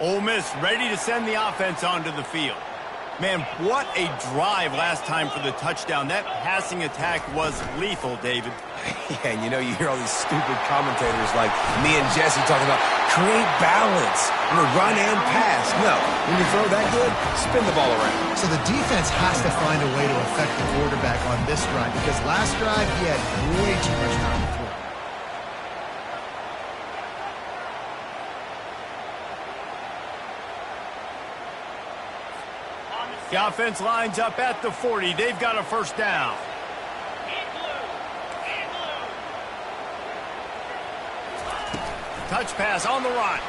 Ole Miss ready to send the offense onto the field. Man, what a drive last time for the touchdown. That passing attack was lethal, David. Yeah, and you know, you hear all these stupid commentators like me and Jesse talking about create balance, run and pass. No, when you throw that good, spin the ball around. So the defense has to find a way to affect the quarterback on this drive because last drive he had way too much time to throw. The offense lines up at the 40. They've got a first down. Touch pass on the run.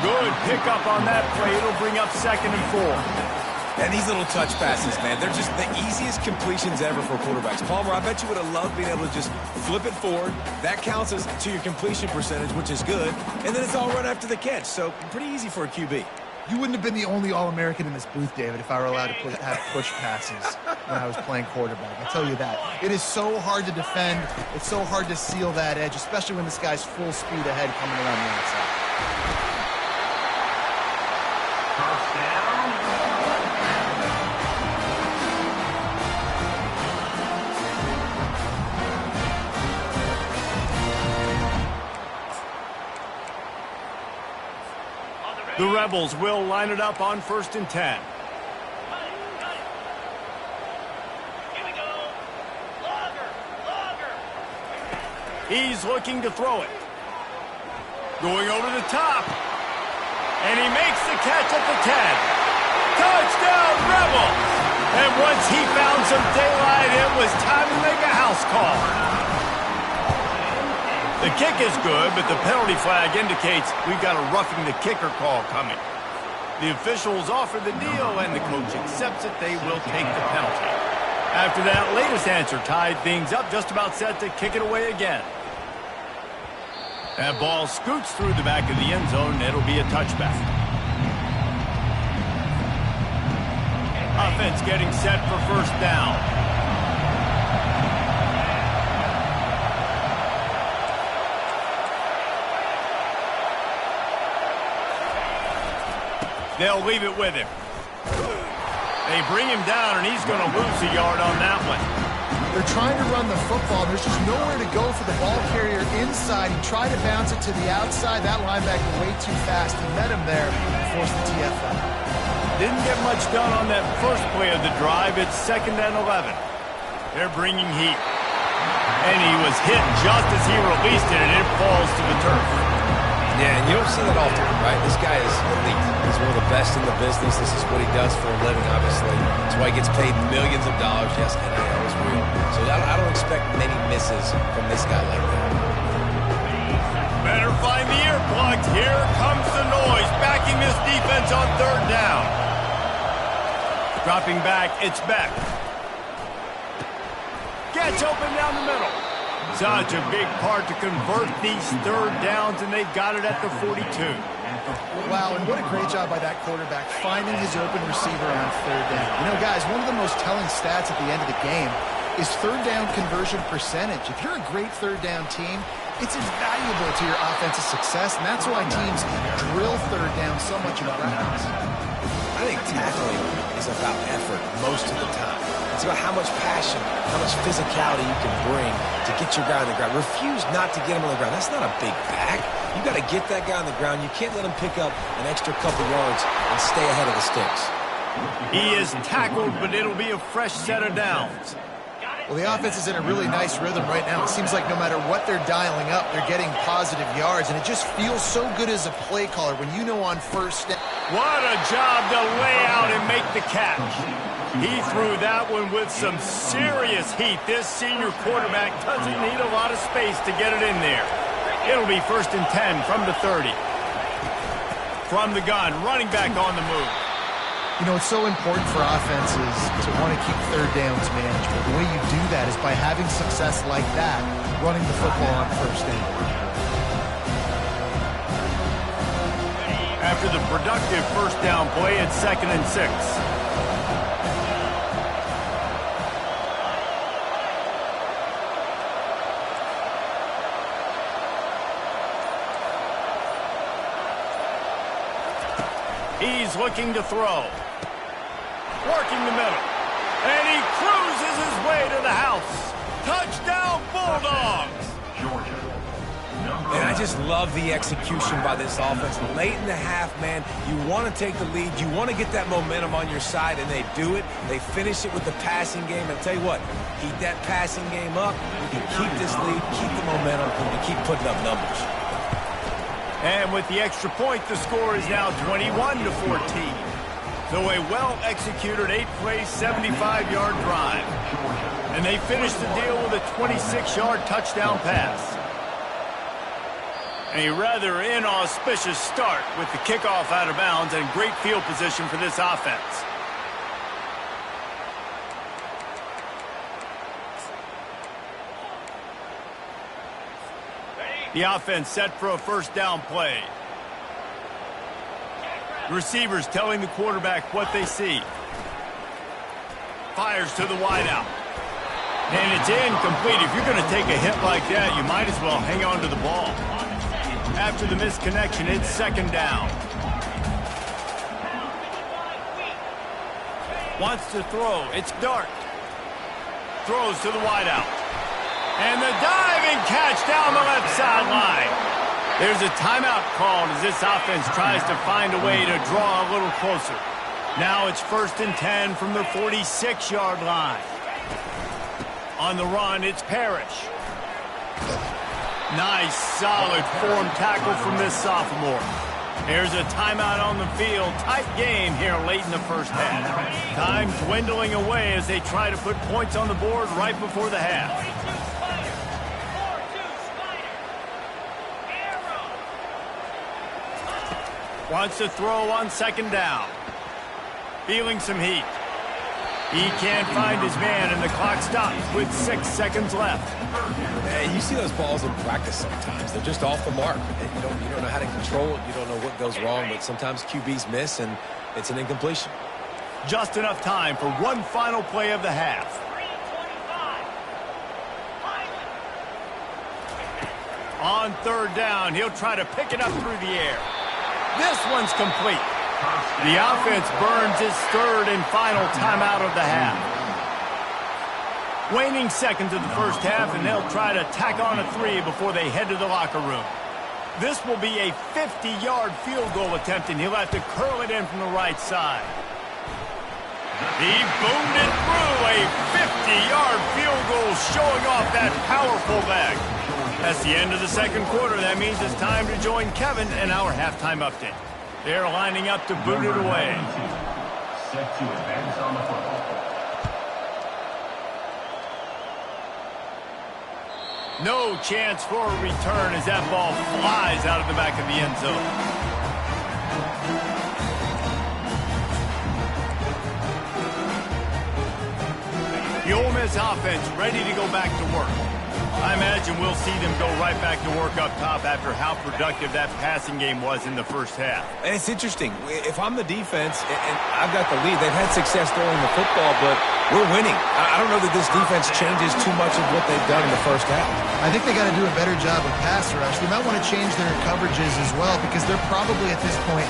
Good pickup on that play. It'll bring up 2nd and 4. And these little touch passes, man, they're just the easiest completions ever for quarterbacks. Palmer, I bet you would have loved being able to just flip it forward. That counts as to your completion percentage, which is good. And then it's all run after the catch. So pretty easy for a QB. You wouldn't have been the only All-American in this booth, David, if I were allowed to have push passes when I was playing quarterback. I'll tell you that. It is so hard to defend. It's so hard to seal that edge, especially when this guy's full speed ahead coming around the outside. The Rebels will line it up on 1st and 10. He's looking to throw it. Going over the top. And he makes the catch at the 10. Touchdown, Rebels! And once he found some daylight, it was time to make a house call. The kick is good, but the penalty flag indicates we've got a roughing the kicker call coming. The officials offer the deal, and the coach accepts it. They will take the penalty. After that latest answer tied things up, just about set to kick it away again. That ball scoots through the back of the end zone, and it'll be a touchback. Offense getting set for first down. They'll leave it with him. They bring him down, and he's going to lose a yard on that one. They're trying to run the football. There's just nowhere to go for the ball carrier inside. He tried to bounce it to the outside. That linebacker way too fast. He met him there and forced the TFL. Didn't get much done on that first play of the drive. It's 2nd and 11. They're bringing heat. And he was hit just as he released it, and it falls to the turf. Yeah, and you don't see that often, right? This guy is elite. He's one of the best in the business. This is what he does for a living, obviously. That's why he gets paid millions of dollars. Yes, NIL is real. So I don't expect many misses from this guy like that. Better find the earplugs. Here comes the noise, backing this defense on 3rd down. Dropping back, it's Beck. Gets open down the middle. Such a big part to convert these 3rd downs, and they've got it at the 42. Wow, and what a great job by that quarterback, finding his open receiver on 3rd down. You know, guys, one of the most telling stats at the end of the game is 3rd down conversion percentage. If you're a great 3rd down team, it's invaluable to your offensive success, and that's why teams drill 3rd down so much in practice. I think tackling is about effort most of the time. It's about how much passion, how much physicality you can bring to get your guy on the ground. Refuse not to get him on the ground. That's not a big pack. You got to get that guy on the ground. You can't let him pick up an extra couple yards and stay ahead of the sticks. He is tackled, but it'll be a fresh set of downs. Well, the offense is in a really nice rhythm right now. It seems like no matter what they're dialing up, they're getting positive yards, and it just feels so good as a play caller when you know on 1st down. What a job to lay out and make the catch. He threw that one with some serious heat. This senior quarterback doesn't need a lot of space to get it in there. It'll be 1st and 10 from the 30. From the gun, running back on the move. You know, it's so important for offenses to want to keep 3rd downs manageable. The way you do that is by having success like that, running the football on 1st down. After the productive 1st down play, it's 2nd and 6. He's looking to throw. Working the middle. And he cruises his way to the house. Touchdown, Bulldogs! And I just love the execution by this offense. Late in the half, man, you want to take the lead. You want to get that momentum on your side, and they do it. They finish it with the passing game. And I'll tell you what, keep that passing game up. We can keep this lead, keep the momentum, and keep putting up numbers. And with the extra point, the score is now 21-14. So a well-executed 8-play, 75-yard drive. And they finish the deal with a 26-yard touchdown pass. A rather inauspicious start with the kickoff out of bounds and great field position for this offense. The offense set for a first down play. The receivers telling the quarterback what they see. Fires to the wideout. And it's incomplete. If you're going to take a hit like that, you might as well hang on to the ball. After the misconnection, it's second down. Wants to throw. It's Dart. Throws to the wideout. And the diving catch down the left sideline. There's a timeout called as this offense tries to find a way to draw a little closer. Now it's 1st and 10 from the 46-yard line. On the run, it's Parrish. Nice, solid form tackle from this sophomore. There's a timeout on the field. Tight game here late in the first half. Time dwindling away as they try to put points on the board right before the half. Wants to throw on second down. Feeling some heat. He can't find his man, and the clock stops with 6 seconds left. Hey, you see those balls in practice sometimes. They're just off the mark. You don't know how to control it. You don't know what goes wrong, but sometimes QBs miss, and it's an incompletion. Just enough time for one final play of the half. On third down, he'll try to pick it up through the air. This one's complete. The offense burns its third and final timeout of the half. Waning seconds of the first half, and they'll try to tack on a 3 before they head to the locker room. This will be a 50-yard field goal attempt, and he'll have to curl it in from the right side. He boomed it through, a 50-yard field goal showing off that powerful leg. That's the end of the second quarter. That means it's time to join Kevin in our halftime update. They're lining up to boot it away. Set to advance on the football. No chance for a return as that ball flies out of the back of the end zone. The Ole Miss offense ready to go back to work. I imagine we'll see them go right back to work up top after how productive that passing game was in the first half. And it's interesting. If I'm the defense and I've got the lead, they've had success throwing the football, but we're winning. I don't know that this defense changes too much of what they've done in the first half. I think they got to do a better job with pass rush. They might want to change their coverages as well because they're probably at this point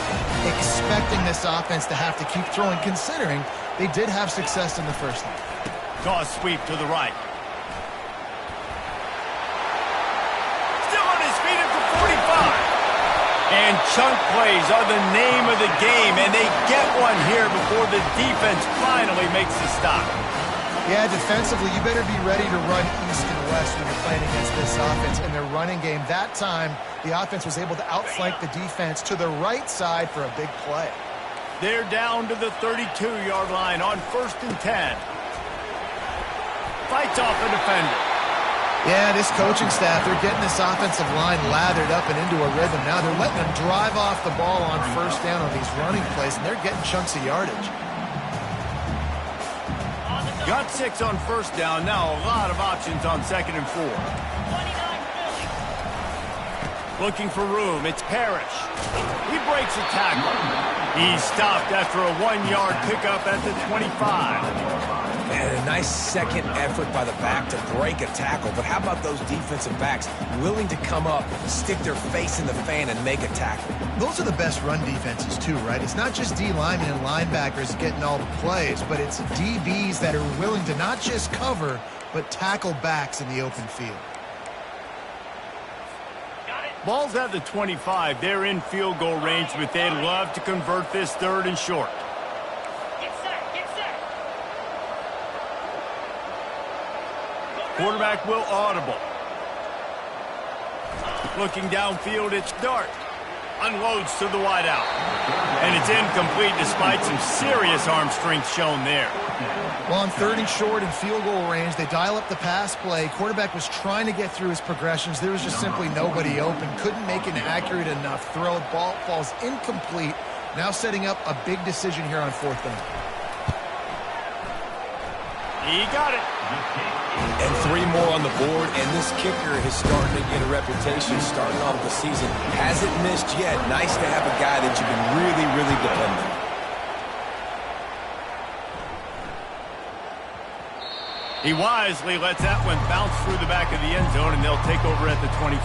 expecting this offense to have to keep throwing, considering they did have success in the first half. Toss sweep to the right. And chunk plays are the name of the game, and they get one here before the defense finally makes the stop. Yeah, defensively, you better be ready to run east and west when you're playing against this offense. In their running game, that time, the offense was able to outflank the defense to the right side for a big play. They're down to the 32-yard line on 1st and 10. Fights off the defender. Yeah, this coaching staff, they're getting this offensive line lathered up and into a rhythm. Now they're letting them drive off the ball on first down on these running plays, and they're getting chunks of yardage. Got 6 on first down. Now a lot of options on 2nd and 4. Looking for room. It's Parrish. He breaks a tackle. He's stopped after a 1-yard pickup at the 25. And a nice second effort by the back to break a tackle. But how about those defensive backs willing to come up, stick their face in the fan, and make a tackle? Those are the best run defenses too, right? It's not just D linemen and linebackers getting all the plays, but it's DBs that are willing to not just cover, but tackle backs in the open field. Ball's at the 25. They're in field goal range, but they'd love to convert this 3rd and short. Get set, get set. Quarterback will audible. Looking downfield, it's Dart. Unloads to the wideout. And it's incomplete despite some serious arm strength shown there. Well, on 3rd and short and field goal range, they dial up the pass play. Quarterback was trying to get through his progressions. There was just simply nobody open. Couldn't make an accurate enough throw. Ball falls incomplete. Now setting up a big decision here on 4th down. He got it. And 3 more on the board, and this kicker is starting to get a reputation starting off the season. Hasn't missed yet. Nice to have a guy that you can really, really depend on. He wisely lets that one bounce through the back of the end zone, and they'll take over at the 25.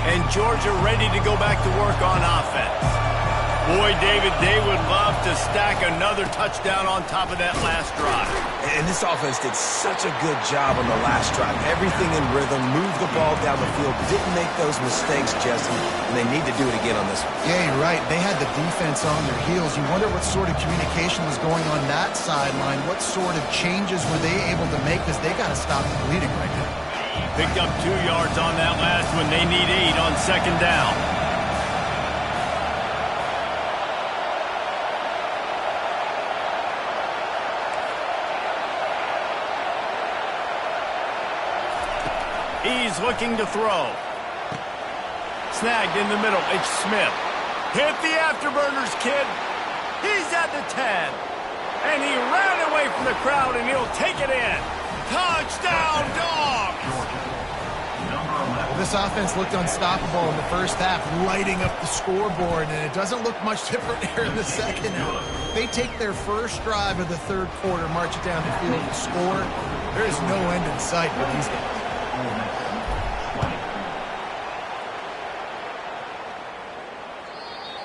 And Georgia ready to go back to work on offense. Boy, David, they would love to stack another touchdown on top of that last drive. And this offense did such a good job on the last drive. Everything in rhythm, moved the ball down the field, didn't make those mistakes, Jesse, and they need to do it again on this one. Yeah, you're right. They had the defense on their heels. You wonder what sort of communication was going on that sideline. What sort of changes were they able to make, because they got to stop the bleeding right now. Picked up 2 yards on that last one. They need 8 on 2nd down. He's looking to throw. Snagged in the middle. It's Smith. Hit the afterburners, kid. He's at the 10. And he ran away from the crowd, and he'll take it in. Touchdown, Dogs! This offense looked unstoppable in the first half, lighting up the scoreboard, and it doesn't look much different here in the second half. They take their first drive of the 3rd quarter, march it down the field and score. There is no end in sight for these guys.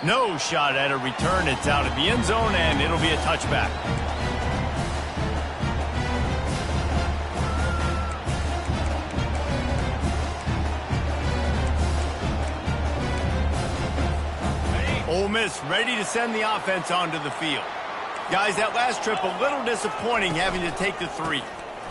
No shot at a return. It's out of the end zone, and it'll be a touchback. Ole Miss ready to send the offense onto the field. Guys, that last trip a little disappointing having to take the 3.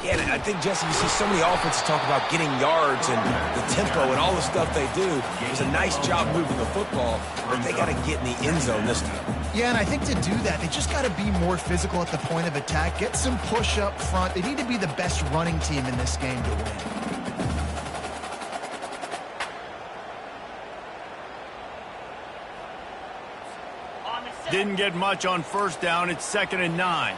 Yeah, and I think, Jesse, you see so many offenses talk about getting yards and the tempo and all the stuff they do. It was a nice job moving the football, but they got to get in the end zone this time. Yeah, and I think to do that, they just got to be more physical at the point of attack, get some push up front. They need to be the best running team in this game to win. Didn't get much on 1st down. It's 2nd and 9.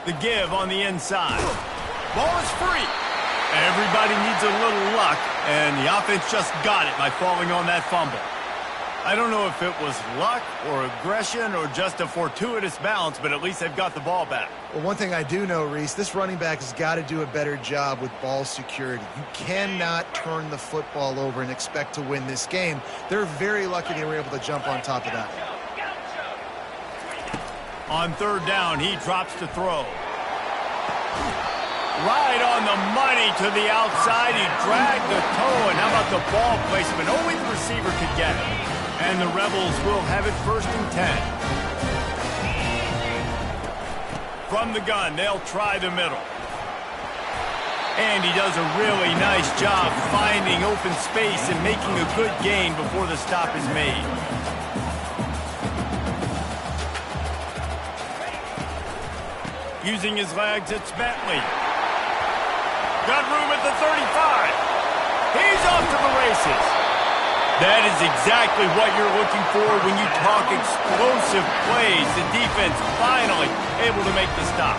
The give on the inside. Ball is free. Everybody needs a little luck, and the offense just got it by falling on that fumble. I don't know if it was luck or aggression or just a fortuitous bounce, but at least they've got the ball back. Well, one thing I do know, Reese, this running back has got to do a better job with ball security. You cannot turn the football over and expect to win this game. They're very lucky they were able to jump on top of that. On 3rd down, he drops to throw. Right on the money to the outside. He dragged the toe, and how about the ball placement? Only the receiver could get it. And the Rebels will have it 1st and 10. From the gun, they'll try the middle. And he does a really nice job finding open space and making a good gain before the stop is made. Using his legs, it's Bentley. Got room at the 35. He's off to the races. That is exactly what you're looking for when you talk explosive plays. The defense finally able to make the stop.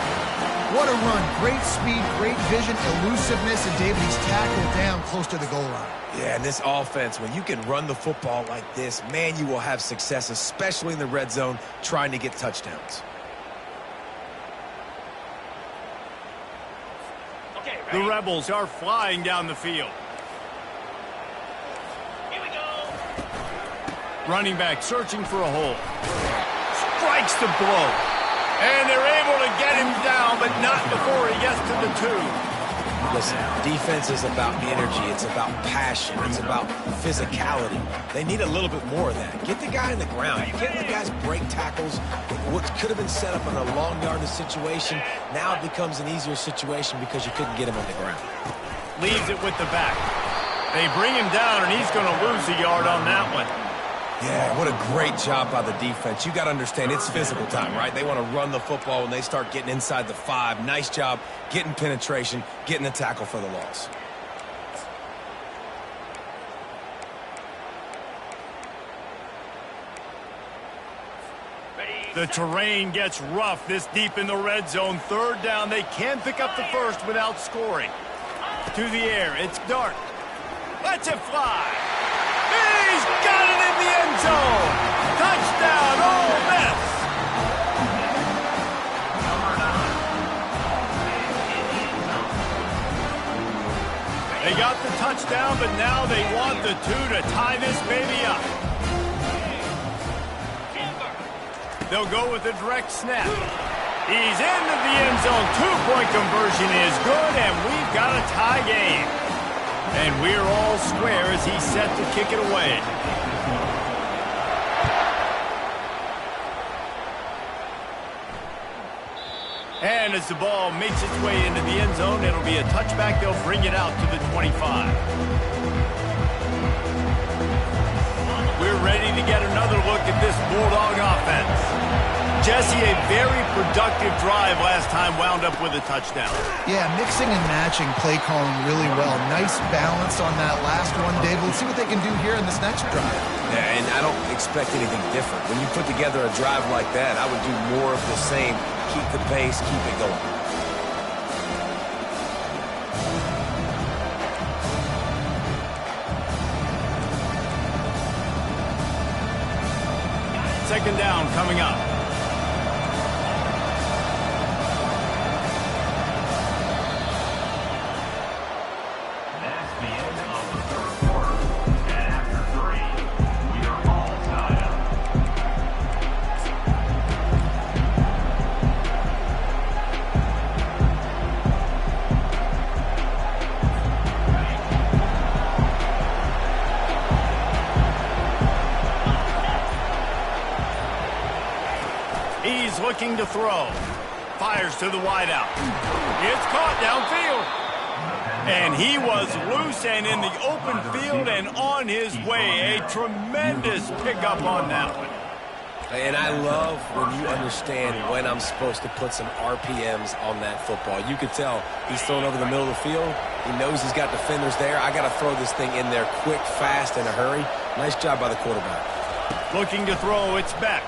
What a run. Great speed, great vision, elusiveness, and David, he's tackled down close to the goal line. Yeah, and this offense, when you can run the football like this, man, you will have success, especially in the red zone, trying to get touchdowns. Okay, The ready? Rebels are flying down the field. Here we go. Running back searching for a hole. Strikes the blow. And they're able to get him down, but not before he gets to the 2. Listen, defense is about energy. It's about passion. It's about physicality. They need a little bit more of that. Get the guy in the ground. You can't let guys break tackles. What could have been set up in a long yardage situation, now it becomes an easier situation because you couldn't get him on the ground. Leaves it with the back. They bring him down, and he's going to lose a yard on that one. Yeah, what a great job by the defense. You got to understand, it's physical time, right? They want to run the football when they start getting inside the 5. Nice job getting penetration, getting the tackle for the loss. Ready? The terrain gets rough this deep in the red zone. 3rd down. They can pick up the first without scoring. To the air. It's Dart. Lets it fly. He's got it in the end zone. Touchdown, Ole Miss. They got the touchdown, but now they want the 2 to tie this baby up. They'll go with a direct snap. He's into the end zone. 2-point conversion is good, and we've got a tie game. And we're all square as he's set to kick it away. And as the ball makes its way into the end zone, it'll be a touchback. They'll bring it out to the 25. We're ready to get another look at this Bulldog offense. Jesse, a very productive drive last time wound up with a touchdown. Yeah, mixing and matching play calling really well. Nice balance on that last one, David. Let's see what they can do here in this next drive. Yeah, and I don't expect anything different. When you put together a drive like that, I would do more of the same. Keep the pace, keep it going. Second down coming up. That's the end of the 3rd quarter. And after 3, we are all tied up. He's looking to throw. Fires to the wideout. It's caught downfield. And he was loose and in the open field and on his way. A tremendous pickup on that one. And I love when you understand when I'm supposed to put some RPMs on that football. You could tell he's thrown over the middle of the field. He knows he's got defenders there. I got to throw this thing in there quick, fast, in a hurry. Nice job by the quarterback. Looking to throw, it's back.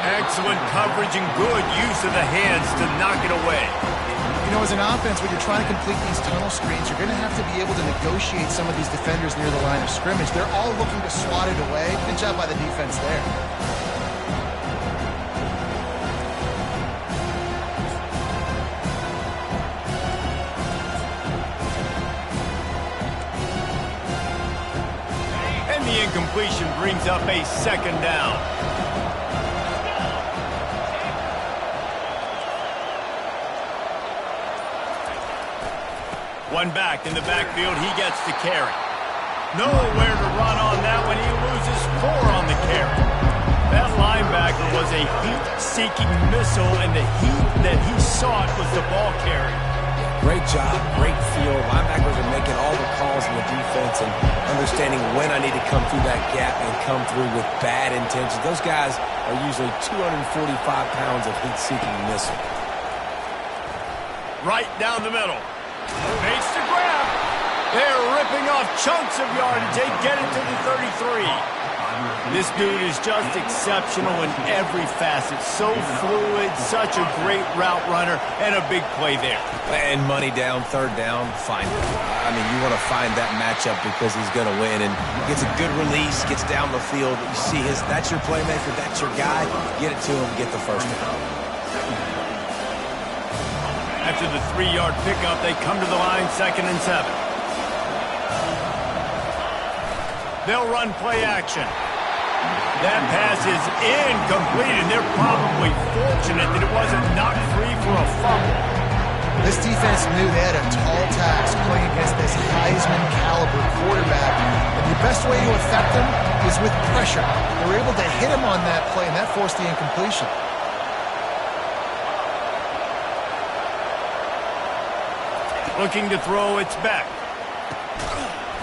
Excellent coverage and good use of the hands to knock it away. You know, as an offense, when you're trying to complete these tunnel screens, you're going to have to be able to negotiate some of these defenders near the line of scrimmage. They're all looking to swat it away. Good job by the defense there. And the incompletion brings up a second down. One back in the backfield, he gets the carry. Nowhere to run on that one. He loses 4 on the carry. That linebacker was a heat-seeking missile, and the heat that he sought was the ball carry. Great job, great feel. Linebackers are making all the calls in the defense and understanding when I need to come through that gap and come through with bad intentions. Those guys are usually 245 pounds of heat-seeking missile. Right down the middle. Makes the grab. They're ripping off chunks of yardage. They get it to the 33. This dude is just exceptional in every facet. So fluid, such a great route runner, and a big play there. And money down, third down, find it. I mean, you want to find that matchup because he's going to win. And gets a good release, gets down the field. You see that's your playmaker, that's your guy. Get it to him, get the first down. After the 3-yard pickup, they come to the line, 2nd and 7. They'll run play action. That pass is incomplete, and they're probably fortunate that it wasn't knocked free for a fumble. This defense knew they had a tall task playing against this Heisman-caliber quarterback, and the best way to affect him is with pressure. They were able to hit him on that play, and that forced the incompletion. Looking to throw, it's back.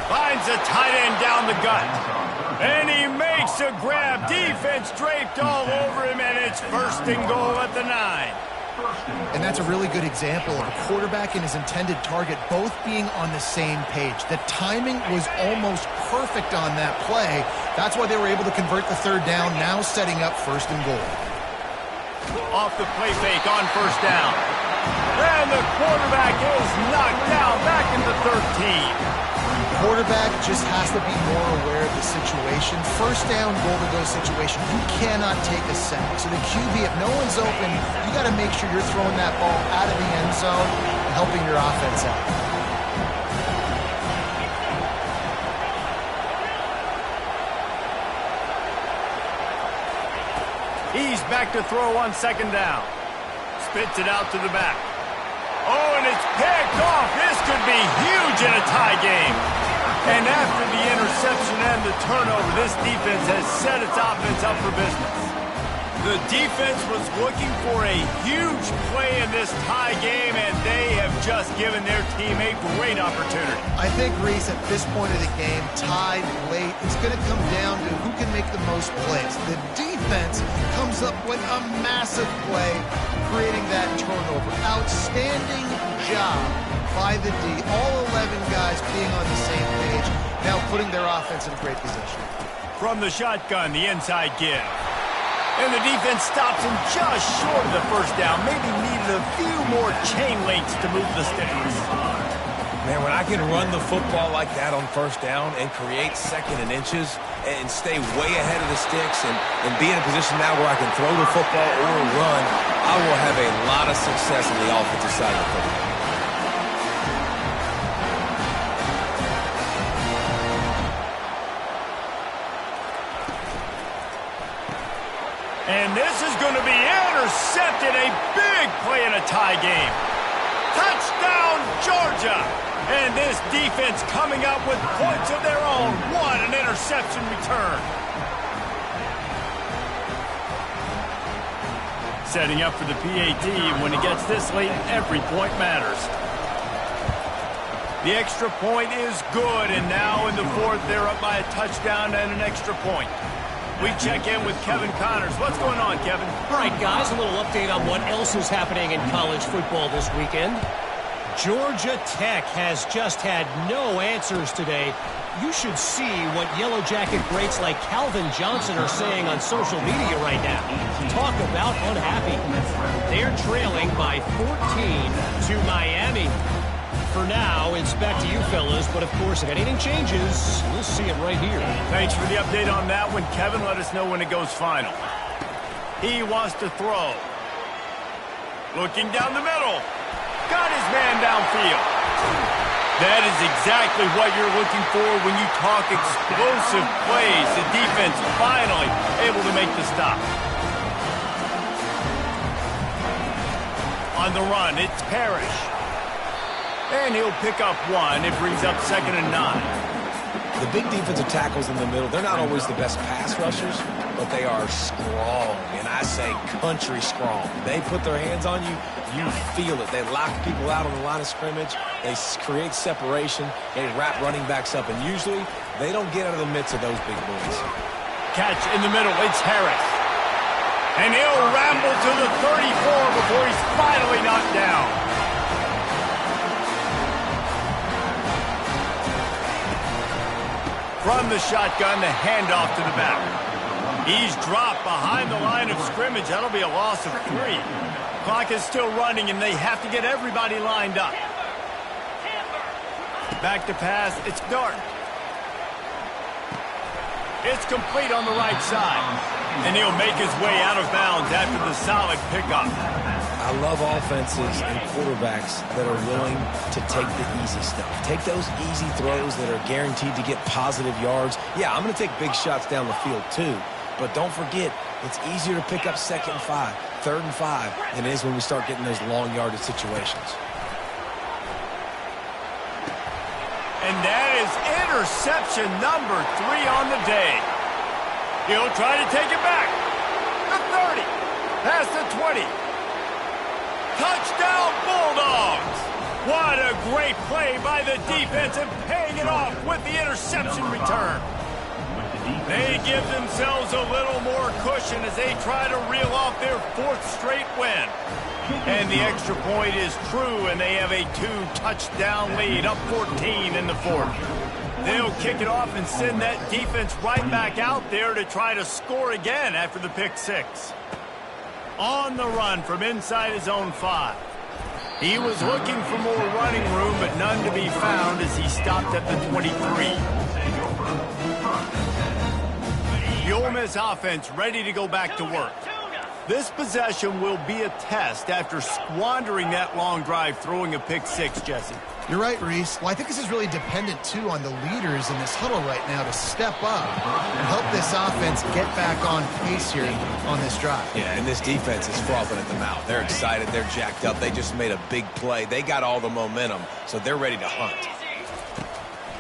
Finds a tight end down the gut. And he makes a grab. Defense draped all over him, and it's 1st and goal at the 9. And that's a really good example of a quarterback and his intended target both being on the same page. The timing was almost perfect on that play. That's why they were able to convert the 3rd down, now setting up 1st and goal. Off the play fake on 1st down. And the quarterback is knocked down back into 13. Quarterback just has to be more aware of the situation. 1st down, goal-to-go situation. You cannot take a sack. So the QB, if no one's open, you got to make sure you're throwing that ball out of the end zone and helping your offense out. He's back to throw on 2nd down. Spits it out to the back. Oh, and it's picked off. This could be huge in a tie game. And after the interception and the turnover, this defense has set its offense up for business. The defense was looking for a huge play in this tie game, and they have just given their team a great opportunity. I think, Reese, at this point of the game, tied late, it's going to come down to who can make the most plays. The defense comes up with a massive play, creating that turnover. Outstanding job by the D. All 11 guys being on the same page, now putting their offense in a great position. From the shotgun, the inside give. And the defense stops him just short of the 1st down. Maybe needed a few more chain links to move the sticks. Man, when I can run the football like that on 1st down and create 2nd and inches and stay way ahead of the sticks and be in a position now where I can throw the football or run, I will have a lot of success on the offensive side of the football. And this is going to be intercepted. A big play in a tie game. Touchdown, Georgia. And this defense coming up with points of their own. What an interception return. Setting up for the PAT. When it gets this late, every point matters. The extra point is good. And now in the 4th, they're up by a touchdown and an extra point. We check in with Kevin Connors. What's going on, Kevin? All right, guys, a little update on what else is happening in college football this weekend. Georgia Tech has just had no answers today. You should see what Yellow Jacket greats like Calvin Johnson are saying on social media right now. Talk about unhappy. They're trailing by 14 to Miami. For now, it's back to you fellas, but of course, if anything changes, we'll see it right here. Thanks for the update on that one, Kevin. Let us know when it goes final. He wants to throw. Looking down the middle. Got his man downfield. That is exactly what you're looking for when you talk explosive plays. The defense finally able to make the stop. On the run, it's Parrish. And he'll pick up 1. It brings up 2nd and 9. The big defensive tackles in the middle, they're not always the best pass rushers, but they are strong, and I say country strong. They put their hands on you, you feel it. They lock people out on the line of scrimmage. They create separation. They wrap running backs up, and usually they don't get out of the midst of those big boys. Catch in the middle. It's Harris. And he'll ramble to the 34 before he's finally knocked down. From the shotgun, the handoff to the back. He's dropped behind the line of scrimmage. That'll be a loss of 3. Clock is still running, and they have to get everybody lined up. Back to pass. It's Dart. It's complete on the right side. And he'll make his way out of bounds after the solid pickup. I love offenses and quarterbacks that are willing to take the easy stuff. Take those easy throws that are guaranteed to get positive yards. Yeah, I'm going to take big shots down the field too. But don't forget, it's easier to pick up 2nd and 5, 3rd and 5 than it is when we start getting those long yardage situations. And that is interception number 3 on the day. He'll try to take it back. The 30. Past the 20. Touchdown Bulldogs. What a great play by the defense and paying it off with the interception return. They give themselves a little more cushion as they try to reel off their 4th straight win. And the extra point is true, and they have a 2-touchdown lead, up 14 in the 4th. They'll kick it off and send that defense right back out there to try to score again after the pick 6. On the run from inside his own 5. He was looking for more running room, but none to be found as he stopped at the 23. The Ole Miss offense ready to go back to work. This possession will be a test after squandering that long drive throwing a pick 6, Jesse. You're right, Reese. Well, I think this is really dependent, too, on the leaders in this huddle right now to step up and help this offense get back on pace here on this drive. Yeah, and this defense is frothing at the mouth. They're excited. They're jacked up. They just made a big play. They got all the momentum, so they're ready to hunt.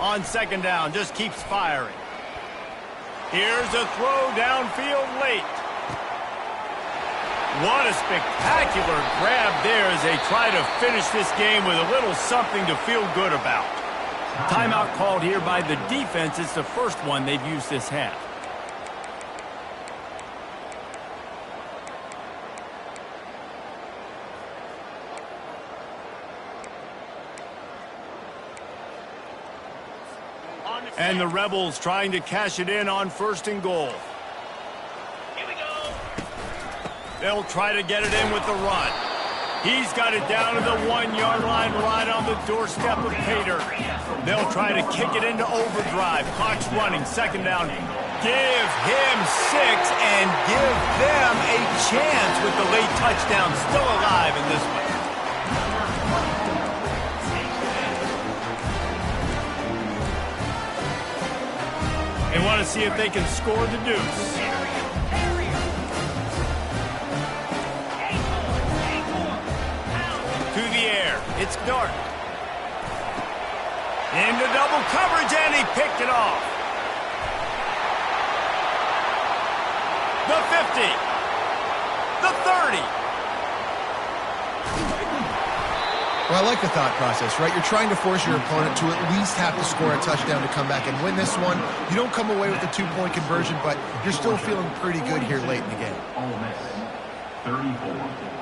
On 2nd down, just keeps firing. Here's a throw downfield late. What a spectacular grab there as they try to finish this game with a little something to feel good about. Timeout called here by the defense. It's the first one they've used this half. And the Rebels trying to cash it in on 1st and goal. They'll try to get it in with the run. He's got it down to the 1-yard line right on the doorstep of Pater. They'll try to kick it into overdrive. Clock's running. 2nd down. Give him 6 and give them a chance with the late touchdown still alive in this one. They want to see if they can score the deuce. To the air. It's Dart. Into double coverage, and he picked it off. The 50. The 30. Well, I like the thought process, right? You're trying to force your opponent to at least have to score a touchdown to come back and win this one. You don't come away with a 2-point conversion, but you're still feeling pretty good here late in the game. Ole Miss, 34.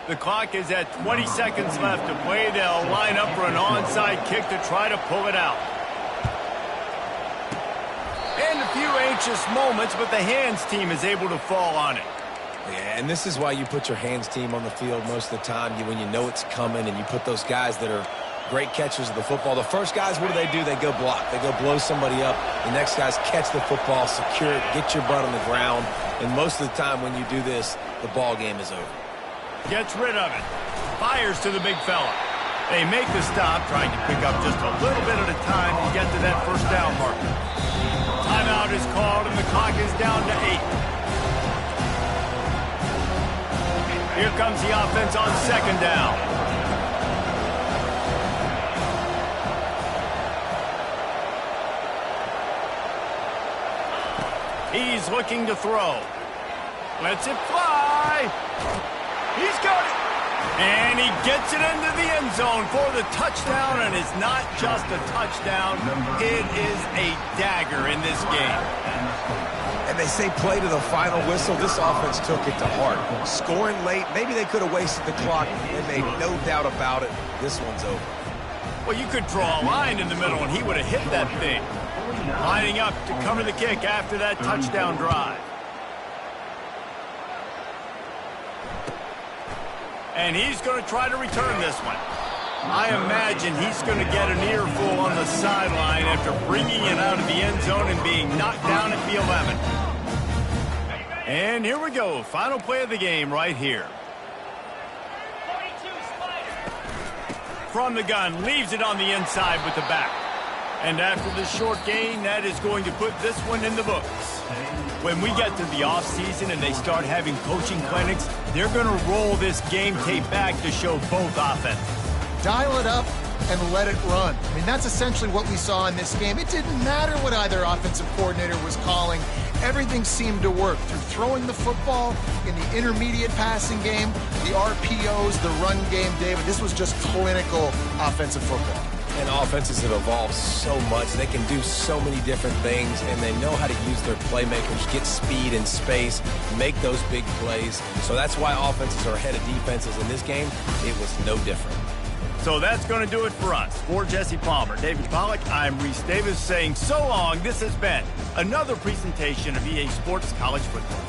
The clock is at 20 seconds left to play. They'll line up for an onside kick to try to pull it out. And a few anxious moments, but the hands team is able to fall on it. Yeah, and this is why you put your hands team on the field most of the time when you know it's coming, and you put those guys that are great catchers of the football. The first guys, what do? They go block. They go blow somebody up. The next guys catch the football, secure it, get your butt on the ground. And most of the time when you do this, the ball game is over. Gets rid of it. Fires to the big fella. They make the stop, trying to pick up just a little bit at a time to get to that 1st down marker. Timeout is called, and the clock is down to 8. Here comes the offense on 2nd down. He's looking to throw. Lets it fly. He's got it. And he gets it into the end zone for the touchdown, and it's not just a touchdown. It is a dagger in this game. And they say play to the final whistle. This offense took it to heart. Scoring late, maybe they could have wasted the clock. They made no doubt about it. This one's over. Well, you could draw a line in the middle, and he would have hit that thing. Lining up to cover the kick after that touchdown drive. And he's going to try to return this one. I imagine he's going to get an earful on the sideline after bringing it out of the end zone and being knocked down at the 11. And here we go. Final play of the game right here. 42 Spider. From the gun, leaves it on the inside with the back. And after the short gain, that is going to put this one in the books. When we get to the offseason and they start having coaching clinics, they're going to roll this game tape back to show both offenses. Dial it up and let it run. I mean, that's essentially what we saw in this game. It didn't matter what either offensive coordinator was calling. Everything seemed to work through throwing the football in the intermediate passing game, the RPOs, the run game, David. This was just clinical offensive football. And offenses have evolved so much. They can do so many different things, and they know how to use their playmakers, get speed and space, make those big plays. So that's why offenses are ahead of defenses. In this game, it was no different. So that's going to do it for us. For Jesse Palmer, David Pollack, I'm Reese Davis saying so long. This has been another presentation of EA Sports College Football.